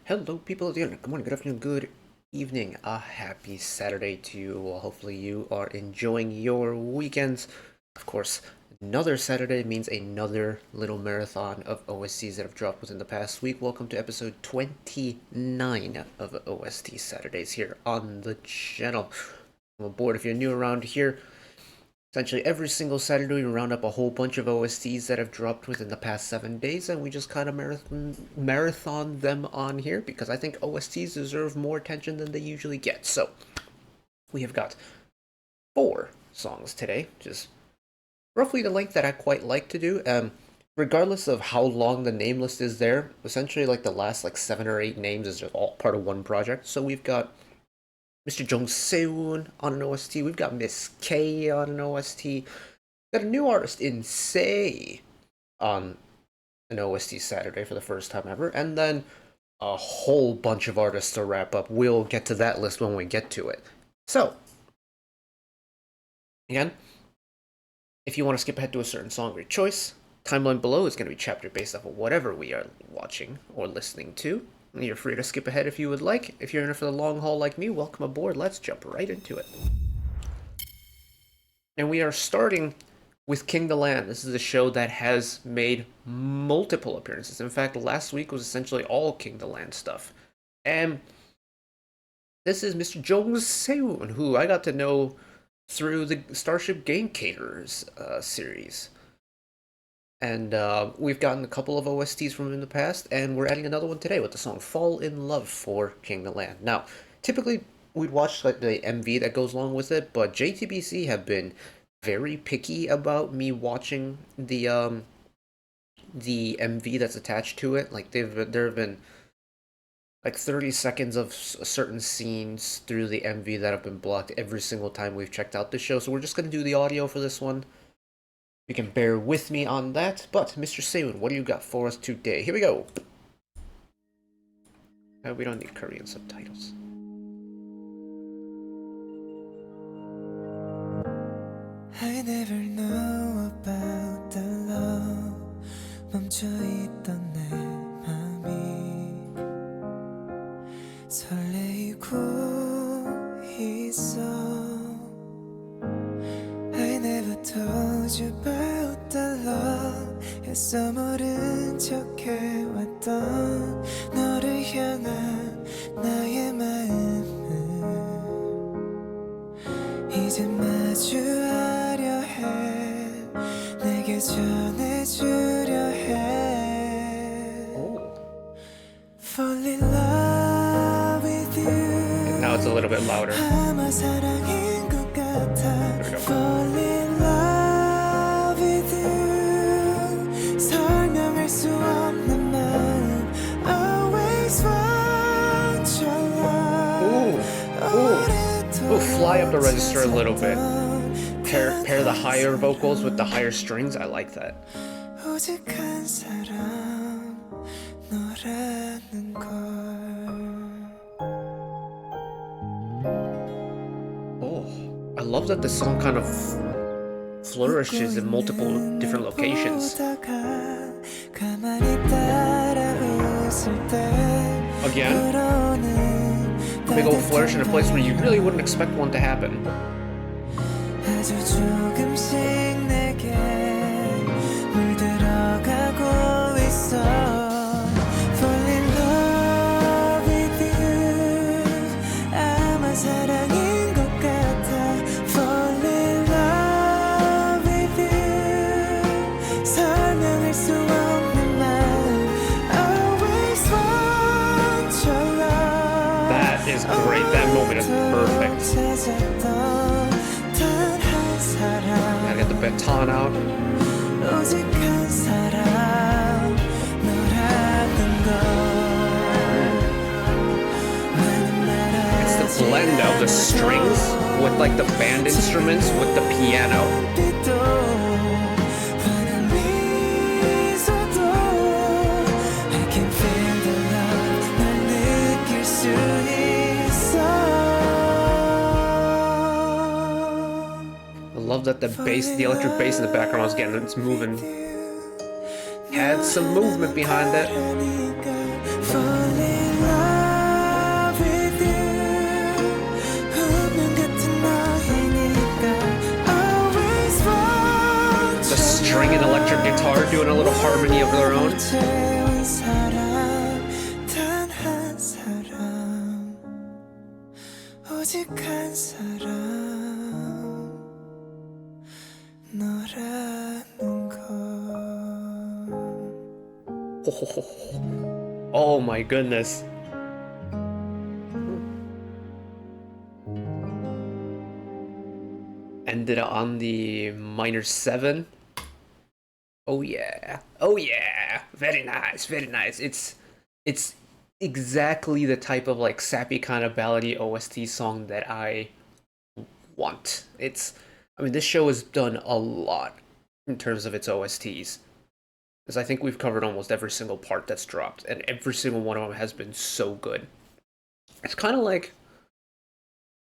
Hello, people of the internet. Good morning, good afternoon, good evening. A happy Saturday to you all. Hopefully, you are enjoying your weekends. Of course, another Saturday means another little marathon of OSTs that have dropped within the past week. Welcome to episode 29 of OST Saturdays here on the channel. I'm aboard if you're new around here. Essentially, every single Saturday, we round up a whole bunch of OSTs that have dropped within the past 7 days, and we just kind of marathon them on here because I think OSTs deserve more attention than they usually get. So, we have got 4 songs today, which is roughly the length that I quite like to do. Regardless of how long the name list is there, essentially, like the last 7 or 8 names is just all part of one project. So we've got Mr. Jeong Sewoon on an OST. We've got Miss K on an OST. We've got a new artist in SAAY on an OST Saturday for the first time ever. And then a whole bunch of artists to wrap up. We'll get to that list when we get to it. So, again, if you want to skip ahead to a certain song of your choice, timeline below is going to be chapter based off of whatever we are watching or listening to. You're free to skip ahead if you would like. If you're in it for the long haul like me, welcome aboard. Let's jump right into it. And we are starting with King the Land. This is a show that has made multiple appearances. In fact, last week was essentially all King the Land stuff. And this is Mr. Jeong Sewoon, who I got to know through the Starship Game Caterers series. And we've gotten a couple of OSTs from him in the past, and we're adding another one today with the song Fall in Love for King the Land. Now, typically we'd watch the MV that goes along with it, but JTBC have been very picky about me watching the MV that's attached to it. There have been 30 seconds of certain scenes through the MV that have been blocked every single time we've checked out the show, so we're just going to do the audio for this one. You can bear with me on that, but Mr. Sewoon, what do you got for us today? Here we go! We don't need Korean subtitles. I never know about the love 멈춰있던 내 맘이 설레이고 있어 I never told you about the love 애써 모른 척 해왔던 너를 향한 나의 마음을 이제 마주하려 해 내게 전해주려 해 Fall in love with you And now it's a little bit louder. 아마 사랑인 것 같아 Fall in love with you 설명할 수 없는 마음 Always want your love Ooh, fly up the register a little bit. Pair the higher vocals with the higher strings. I like that. 오직한 사람 너라는 걸 Oh, I love that the song kind of flourishes in multiple different locations. Again, big old flourish in a place where you really wouldn't expect one to happen. 아주 조금씩 내게 물들어가고 있어 Fall in love with you 아마 사랑인 것 같아 Fall in love with you 설명할 수 없는 마음 Always want your love That is great. That moment is perfect. Gotta get the baton out. 오직한 사람 너라는 걸 It's the blend of the strings with the band instruments with the piano. I can feel the love 날 느낄 수 있어 I love that the electric bass in the background is getting, it's moving. Had some movement behind it. Fall in love doing a little harmony of their own. 채운 사람 단 한 사람 오직 한 사람 너라는 걸 Oh my goodness. Ended on the minor 7. Oh yeah. Oh yeah. Very nice. Very nice. It's exactly the type of like sappy kind of ballady OST song that I want. I mean, this show has done a lot in terms of its OSTs. Because I think we've covered almost every single part that's dropped, and every single one of them has been so good. It's kind of like,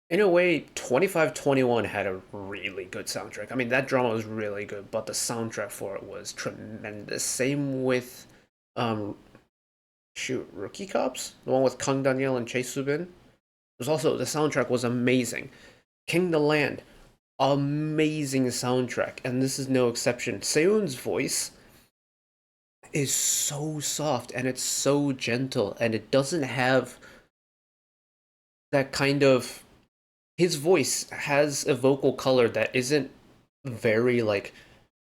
in a way, 2521 had a really good soundtrack. I mean, that drama was really good, but the soundtrack for it was tremendous. Same with, Rookie Cops? The one with Kang Daniel and Chae Subin? The soundtrack was amazing. King the Land, amazing soundtrack, and this is no exception. Seung's voice is so soft and it's so gentle, and it doesn't have that kind of, his voice has a vocal color that isn't very like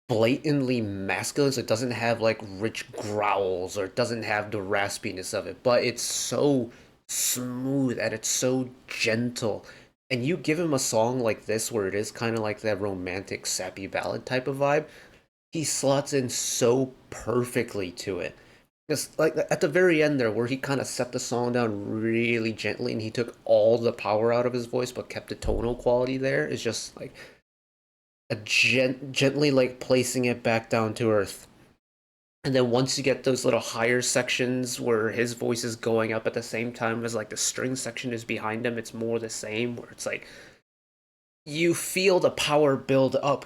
blatantly masculine, so it doesn't have like rich growls or it doesn't have the raspiness of it, but it's so smooth and it's so gentle. And you give him a song like this where it is kind of like that romantic sappy ballad type of vibe, he slots in so perfectly to it. Just like at the very end there, where he kind of set the song down really gently and he took all the power out of his voice but kept the tonal quality there, is just like a gently like placing it back down to earth. And then once you get those little higher sections where his voice is going up at the same time as like the string section is behind him, it's more the same, where it's like you feel the power build up,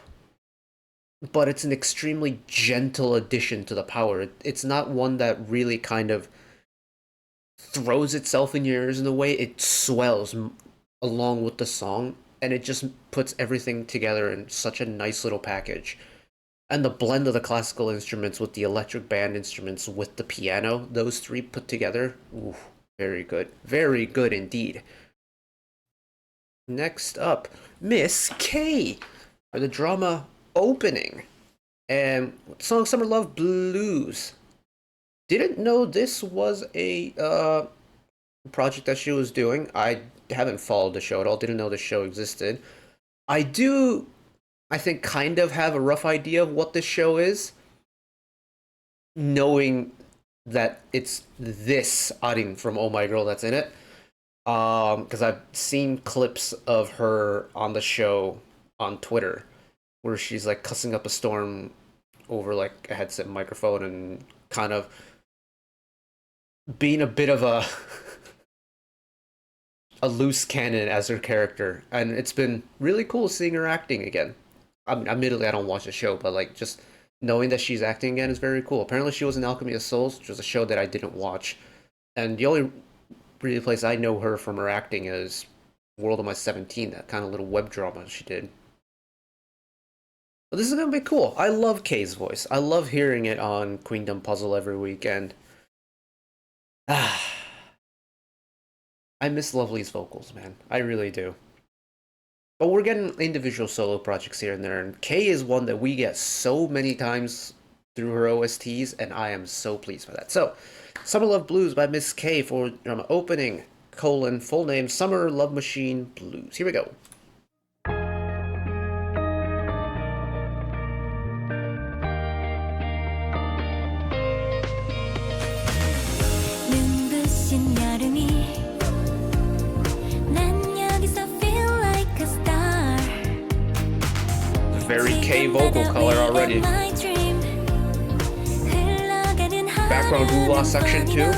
but it's an extremely gentle addition to the power. It's not one that really kind of throws itself in your ears in a way. It swells along with the song, and it just puts everything together in such a nice little package. And the blend of the classical instruments with the electric band instruments with the piano, those three put together, ooh, very good. Very good indeed. Next up, Miss K for the drama opening, and song Summer Love Blues. Didn't know this was a project that she was doing. I haven't followed the show at all, didn't know the show existed. I think kind of have a rough idea of what this show is, knowing that it's this Arin from Oh My Girl that's in it. Because I've seen clips of her on the show on Twitter, where she's like cussing up a storm over like a headset microphone and kind of being a bit of a loose cannon as her character, and it's been really cool seeing her acting again. I mean, admittedly, I don't watch the show, but like just knowing that she's acting again is very cool. Apparently, she was in Alchemy of Souls, which was a show that I didn't watch, and the only really place I know her from her acting is World of My 17, that kind of little web drama she did. But this is gonna be cool. I love Kay's voice. I love hearing it on Queendom Puzzle every weekend. I miss Lovely's vocals, man. I really do. But we're getting individual solo projects here and there, and Kay is one that we get so many times through her OSTs, and I am so pleased with that. So, Summer Love Blues by Miss K for drama opening, full name, Summer Love Machine Blues. Here we go. Very K vocal color already. Background hula section too.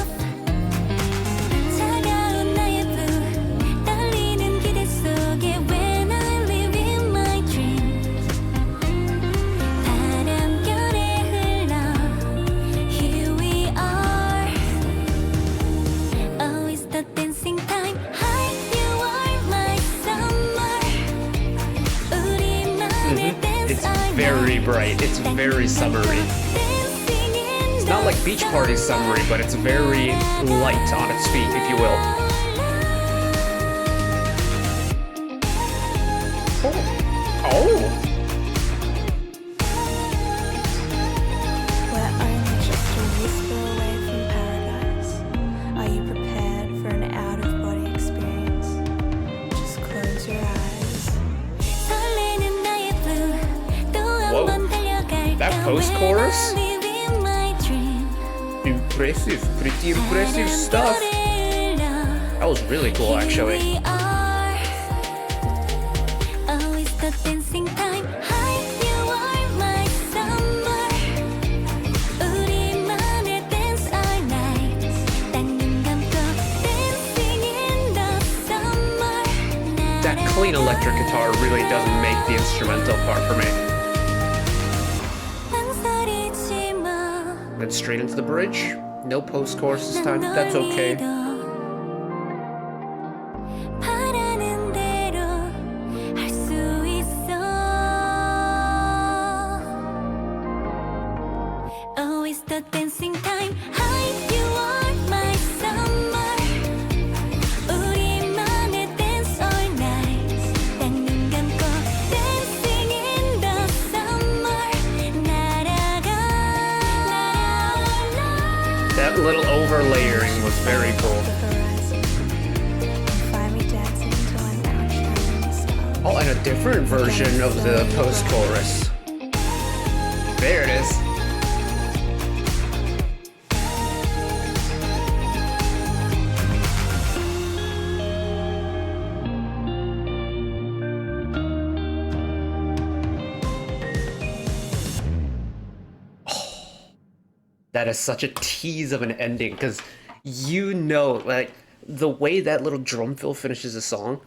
Very bright. It's very summery. It's not like Beach Party summery, but it's very light on its feet, if you will. Oh! We're only just a whisper away from paradise. Are you prepared for an out-of-body experience? Just close your eyes. Whoa. That post-chorus? Impressive. Pretty impressive stuff. That was really cool, actually. That clean electric guitar really doesn't make the instrumental part for me. Then straight into the bridge. No post-chorus this time. That's okay. That little overlayering was very cool. Oh, and a different version of the post-chorus. There it is. That is such a tease of an ending, because you know, like, the way that little drum fill finishes a song,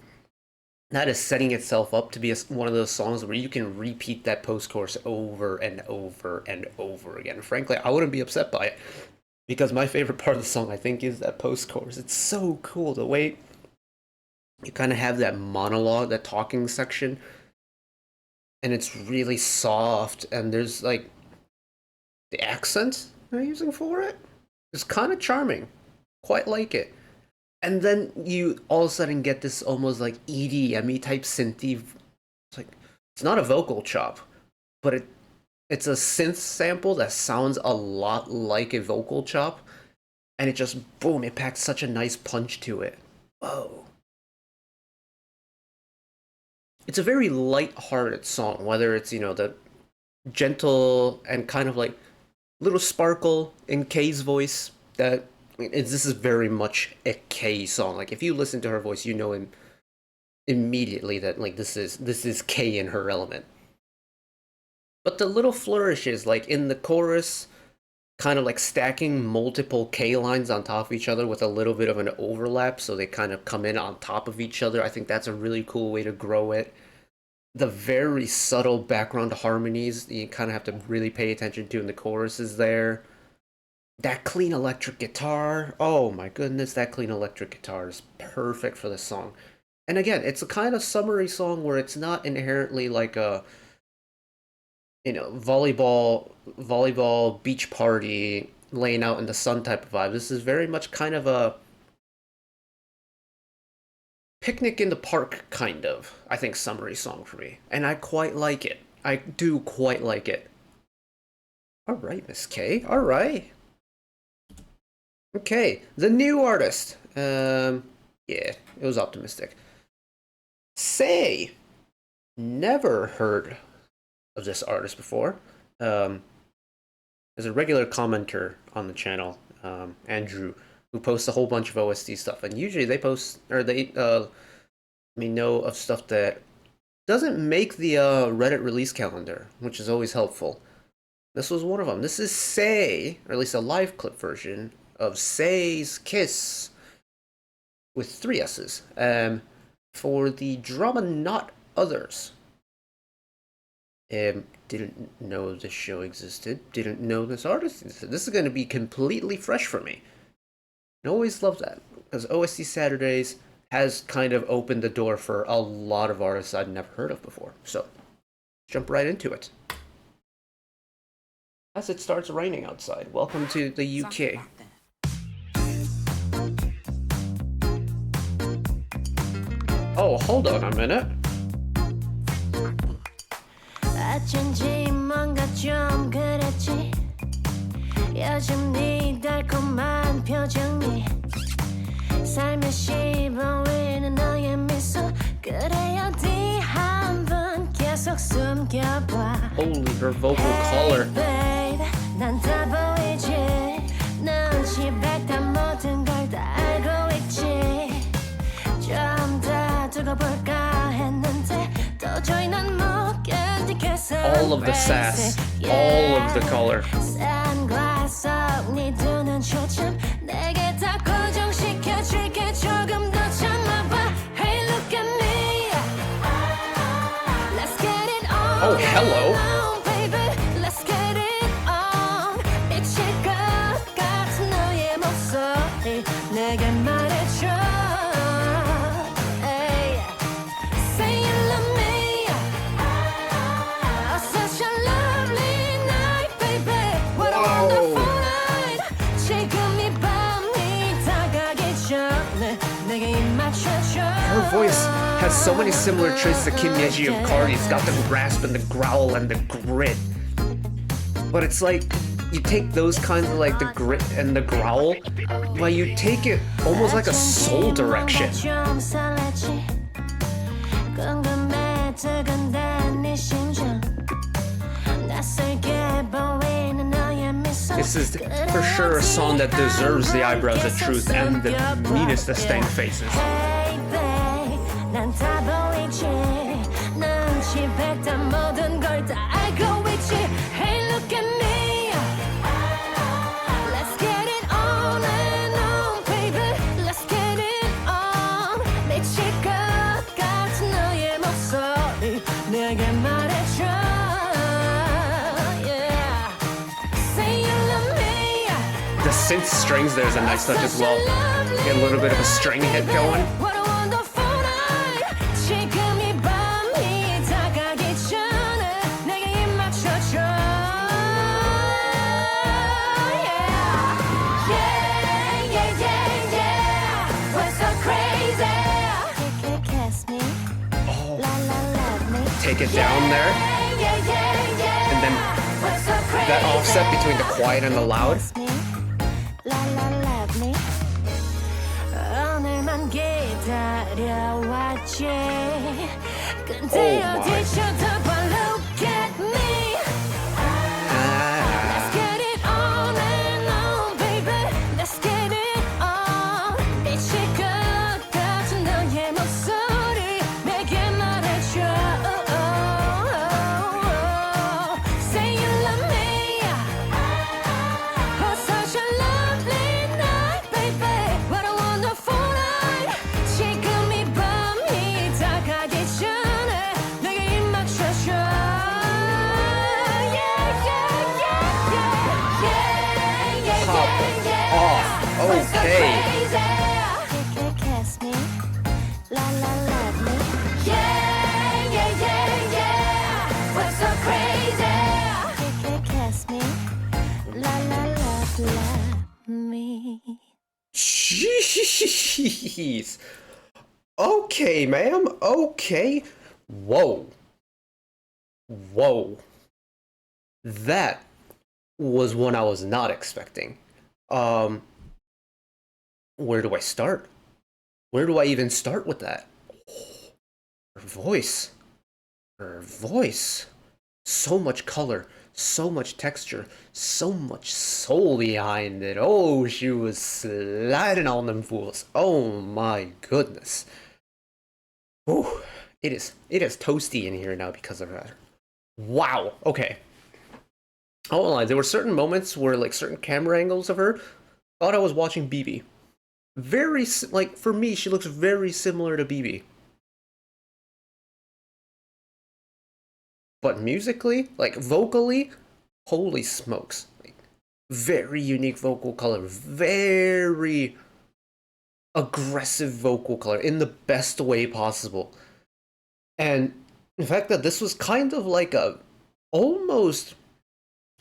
that is setting itself up to be one of those songs where you can repeat that post-chorus over and over and over again. Frankly, I wouldn't be upset by it, because my favorite part of the song, I think, is that post-chorus. It's so cool, the way you kind of have that monologue, that talking section, and it's really soft, and there's, like, the accent they're using for it is kind of charming. Quite like it. And then you all of a sudden get this almost like EDM-y type synthy. It's like, it's not a vocal chop, but it's a synth sample that sounds a lot like a vocal chop. And it just, boom, it packs such a nice punch to it. Whoa. It's a very light-hearted song, whether it's, you know, the gentle and kind of like little sparkle in Kay's voice. This is very much a Kay song. Like, if you listen to her voice, you know immediately that, like, this is Kay in her element. But the little flourishes, like in the chorus, kind of like stacking multiple K lines on top of each other with a little bit of an overlap, so they kind of come in on top of each other. I think that's a really cool way to grow it. The very subtle background harmonies that you kind of have to really pay attention to in the choruses there. That clean electric guitar. Oh my goodness, that clean electric guitar is perfect for this song. And again, it's a kind of summery song where it's not inherently like a, you know, volleyball beach party laying out in the sun type of vibe. This is very much kind of a picnic in the park kind of, I think, summery song for me. And I quite like it. I do quite like it. Alright, Miss K. Alright. Okay, the new artist. Yeah, it was optimistic. SAAY. Never heard of this artist before. There's a regular commenter on the channel, Andrew, who posts a whole bunch of OST stuff, and usually they post, or they let me know of stuff that doesn't make the Reddit release calendar, which is always helpful. This was one of them. This is SAAY, or at least a live clip version of SAAY's Kiss, with 3 S's, for the drama Not Others. Didn't know this show existed, didn't know this artist existed. This is going to be completely fresh for me. I always love that, because OST Saturdays has kind of opened the door for a lot of artists I'd never heard of before. So, jump right into it. as it starts raining outside. Welcome to the UK. Oh, hold on a minute. 어쩐지 뭔가 좀 그랬지 요즘 네 달콤한 표정이 살며시 보이는 너의 미소 그래 어디 한번 계속 숨겨봐 Holy, her vocal color. Hey babe 난 다 보이지 넌 지백다 모든 걸 다 알고 있지 좀 더 두고 볼까 했는데 도저히 난 못 견디겠어 All of the sass, all of the color. Sunglass 속 네 두 눈 초점 내게 다 고정시켜줄게 조금 더 참아봐 Hey look at me Let's get it on Oh, hello. baby Let's get it on 미칠 것 같은 너의 목소리 내게 말해줘 Hey Say you love me Oh such a lovely night baby What a wonderful night 지금 이 밤이 다가기 전에 내게 입 맞춰줘 Her voice has so many similar traits to Kim Yeji of Cardi. It's got the grasp and the growl and the grit. But it's like, you take those kinds of like the grit and the growl, but you take it almost like a soul direction. 좀 설레지 궁금해 두근댄 네 심장 낯설게 보이는 너의 미소 This is for sure a song that deserves the eyebrows of truth and the meanest of stank faces. Hey babe 난 다 보이지 넌 지백다 모든 걸 다 알고 있지 Hey look at me Let's get it on and on baby Let's get it on 미칠 것 같은 너의 목소리 내게 말해줘 Yeah Say you love me The synth strings there is a nice touch as well. Get a little bit of a string hit going. What a wonderful night 지금 이 밤이 다가기 전에 내게 입 맞춰줘 Yeah Yeah yeah yeah yeah We're so crazy Kiss me Oh, La la love me take it down there. Yeah yeah yeah And then We're so crazy that offset between the quiet and the loud. Kiss me La la love me 오늘만 기다려왔지 근데 Oh my. 어디 쳐다봐 Look at me Let's get it on and on baby Let's get it on 미칠 것 같은 너의 목소리 내게 말해줘 Say you love me Oh such a lovely night baby What a wonderful night 지금 이 밤이 다가기 전에 내게 입 맞춰줘 Yeah yeah yeah yeah Yeah yeah Pop yeah yeah off. We're so Okay. crazy Kiss me La la love me Yeah yeah yeah yeah We're so crazy Kiss me La la love me Jeez. Okay, ma'am. Okay. Whoa. Whoa. That was one I was not expecting. Where do I start? Where do I even start with that? Her voice. Her voice. So much color, so much texture, so much soul behind it. Oh, she was sliding on them fools. Oh my goodness. Ooh, it is toasty in here now because of that. Wow. Okay. I won't lie, there were certain moments where like certain camera angles of her thought I was watching BB. Very like for me, she looks very similar to BB. But musically, like vocally, holy smokes. Like, very unique vocal color, very aggressive vocal color in the best way possible. And the fact that this was kind of like a almost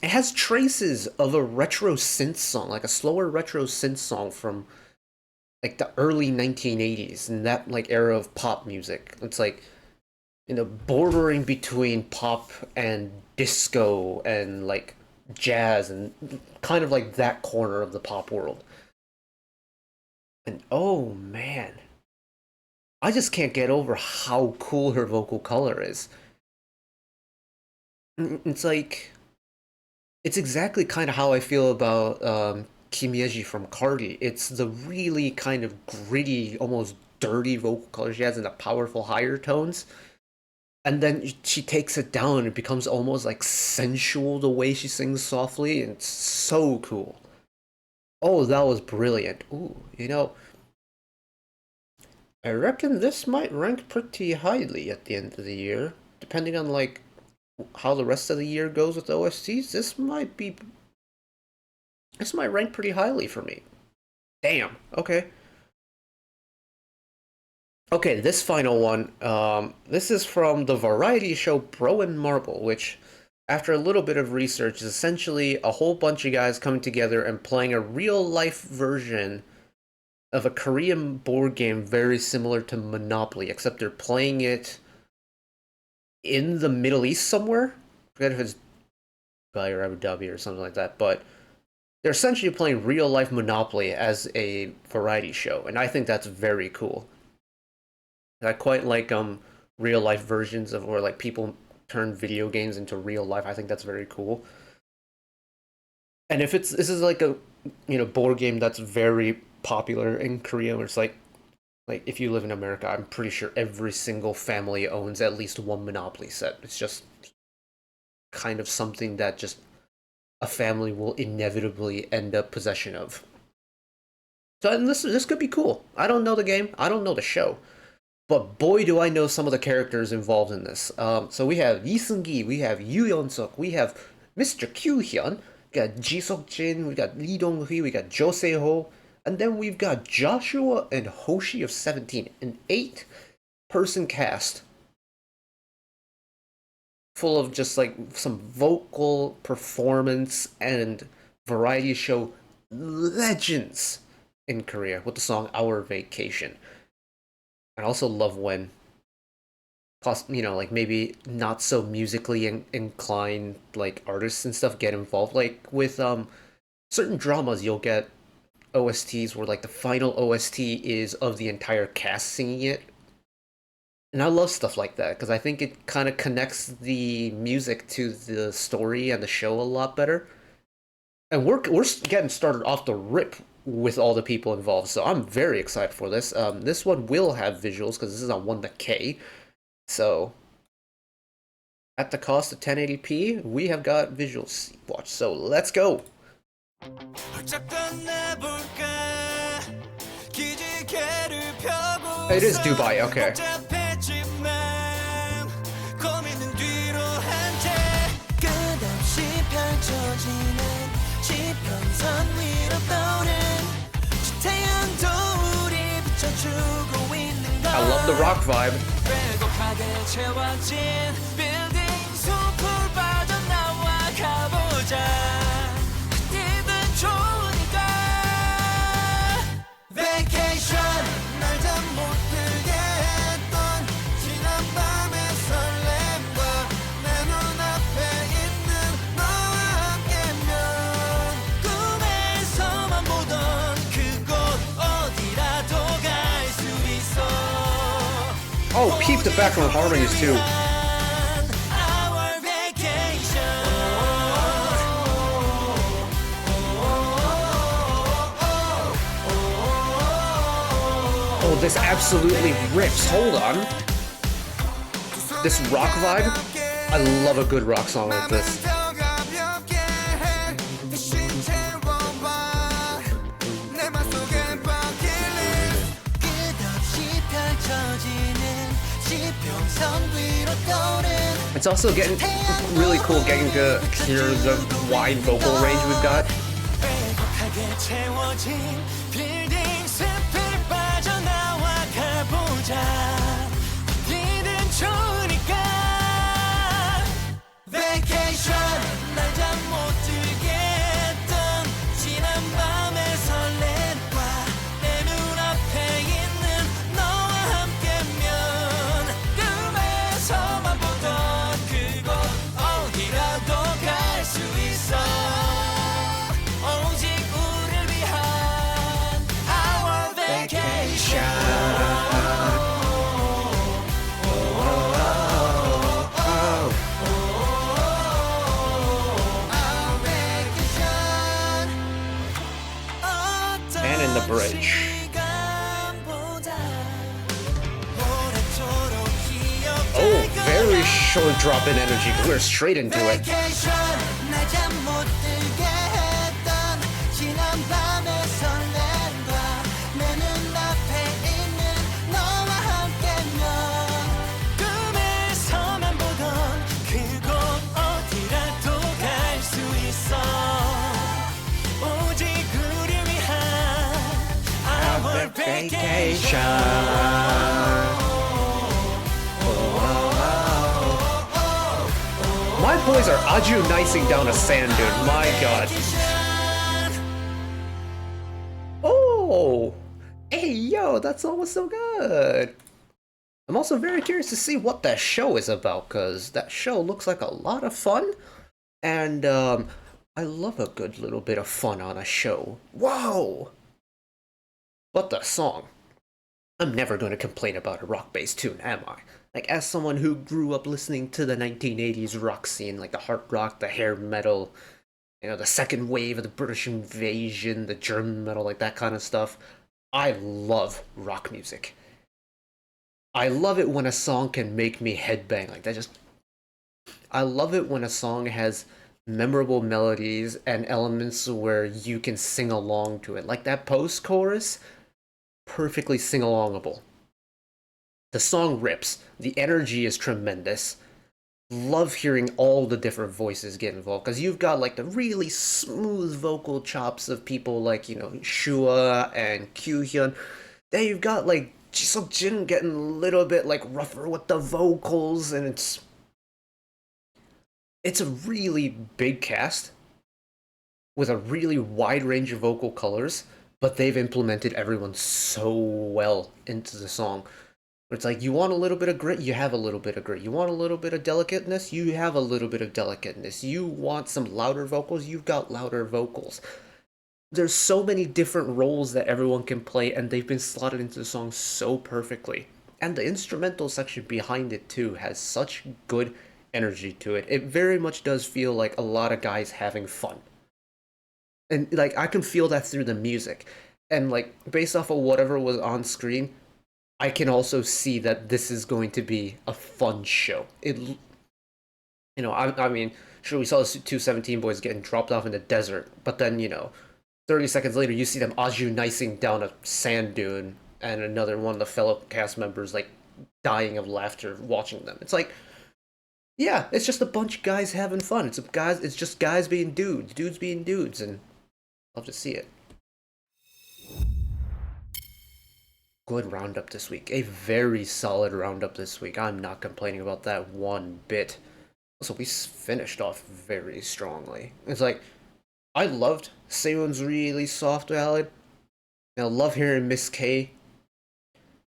it has traces of a retro synth song, like a slower retro synth song from like the early 1980s and that like era of pop music. It's like, bordering between pop and disco and like jazz and kind of like that corner of the pop world. And oh man, I just can't get over how cool her vocal color is. It's like, it's exactly kind of how I feel about Kim Yeji from Cardi. It's the really kind of gritty, almost dirty vocal color she has in the powerful higher tones. And then she takes it down and it becomes almost like sensual the way she sings softly. And it's so cool. Oh, that was brilliant. Ooh, I reckon this might rank pretty highly at the end of the year. Depending on like how the rest of the year goes with OSTs, this might rank pretty highly for me. Damn. Okay. Okay, this final one. This is from the variety show Bro and Marble, which, after a little bit of research, is essentially a whole bunch of guys coming together and playing a real life version of a Korean board game very similar to Monopoly, except they're playing it in the Middle East somewhere. I forget if it's Dubai or Abu Dhabi or something like that, but they're essentially playing real life Monopoly as a variety show, and I think that's very cool. I quite like real life versions of where like people turn video games into real life. I think that's very cool. And if this is like a board game that's very popular in Korea, where it's like if you live in America, I'm pretty sure every single family owns at least one Monopoly set. It's just kind of something that just a family will inevitably end up possession of. So and this could be cool. I don't know the game. I don't know the show. But boy, do I know some of the characters involved in this. So we have Lee Seung-gi, we have Seok, we have Mr. Kyuhyun, we got Ji Seok-jin, we got Lee Dong-hui, we got Jo Se-ho, and then we've got Joshua and Hoshi of 17, an 8-person cast full of just like some vocal performance and variety show legends in Korea with the song Our Vacation. I also love when, like maybe not so musically inclined like artists and stuff get involved. Like with certain dramas, you'll get OSTs where like the final OST is of the entire cast singing it, and I love stuff like that because I think it kind of connects the music to the story and the show a lot better. And we're getting started off the rip with all the people involved, so I'm very excited for this. This one will have visuals because this is on 1K, so at the cost of 1080p, we have got visuals. Watch, so let's go. It is Dubai, okay. I love the rock vibe. Oh, peep the background harmonies too. Oh, this absolutely rips. Hold on. This rock vibe. I love a good rock song like this. It's also getting really cool getting to hear the wide vocal range we've got. bridge. Oh, very short drop in energy because we're straight into it. Vacation. My boys are Aju nicing down a sand dune. My god. Oh! Hey, yo, that's almost so good. I'm also very curious to see what that show is about, because that show looks like a lot of fun. And, I love a good little bit of fun on a show. Whoa! But the song. I'm never going to complain about a rock-based tune, am I? Like, as someone who grew up listening to the 1980s rock scene, like the hard rock, the hair metal, you know, the second wave of the British invasion, the German metal, like that kind of stuff, I love rock music. I love it when a song can make me headbang like that. I love it when a song has memorable melodies and elements where you can sing along to it. Like that post-chorus, perfectly sing-alongable. The song rips. The energy is tremendous. Love hearing all the different voices get involved, because you've got like the really smooth vocal chops of people like, you know, Shua and Kyuhyun. Then you've got like Jin getting a little bit like rougher with the vocals, and it's a really big cast with a really wide range of vocal colors, but they've implemented everyone so well into the song. It's like, you want a little bit of grit, you have a little bit of grit. You want a little bit of delicateness, you have a little bit of delicateness. You want some louder vocals, you've got louder vocals. There's so many different roles that everyone can play, and they've been slotted into the song so perfectly. And the instrumental section behind it, too, has such good energy to it. It very much does feel like a lot of guys having fun. And, like, I can feel that through the music. And, like, based off of whatever was on screen, I can also see that this is going to be a fun show. I mean, sure, we saw the 217 boys getting dropped off in the desert, but then, 30 seconds later, you see them Aju nicing down a sand dune, and another one of the fellow cast members, like, dying of laughter watching them. It's like, yeah, it's just a bunch of guys having fun. It's just guys being dudes being dudes, and love to see it. Good roundup this week. A very solid roundup this week. I'm not complaining about that one bit. Also, we finished off very strongly. It's like, I loved Sewoon's really soft ballad. I love hearing Miss K.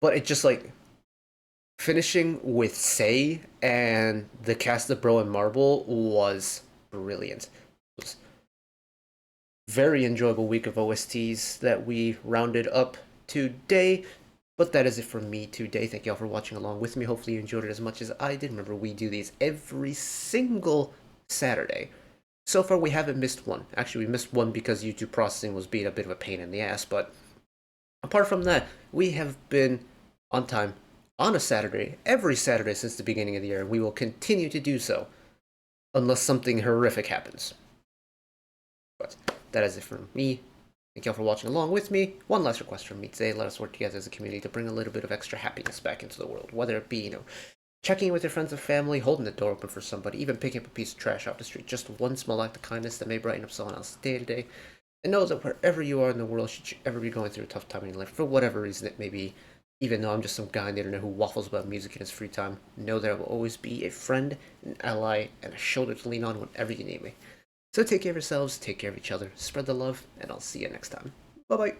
But it just like, finishing with SAAY and the cast of Bro and Marble was brilliant. It was a very enjoyable week of OSTs that we rounded up today. But that is it from me today. Thank you all for watching along with me. Hopefully you enjoyed it as much as I did. Remember, we do these every single Saturday. So far, we haven't missed one. Actually, we missed one because YouTube processing was being a bit of a pain in the ass. But apart from that, we have been on time on a Saturday, every Saturday since the beginning of the year. And we will continue to do so unless something horrific happens. But that is it from me. Thank you all for watching along with me. One last request from me today. Let us work together as a community to bring a little bit of extra happiness back into the world. Whether it be, checking in with your friends and family, holding the door open for somebody, even picking up a piece of trash off the street. Just one small act of kindness that may brighten up someone else's day to day. And know that wherever you are in the world, should you ever be going through a tough time in your life, for whatever reason it may be, even though I'm just some guy on the internet who waffles about music in his free time, know that I will always be a friend, an ally, and a shoulder to lean on whenever you need me. So take care of yourselves, take care of each other, spread the love, and I'll see you next time. Bye-bye.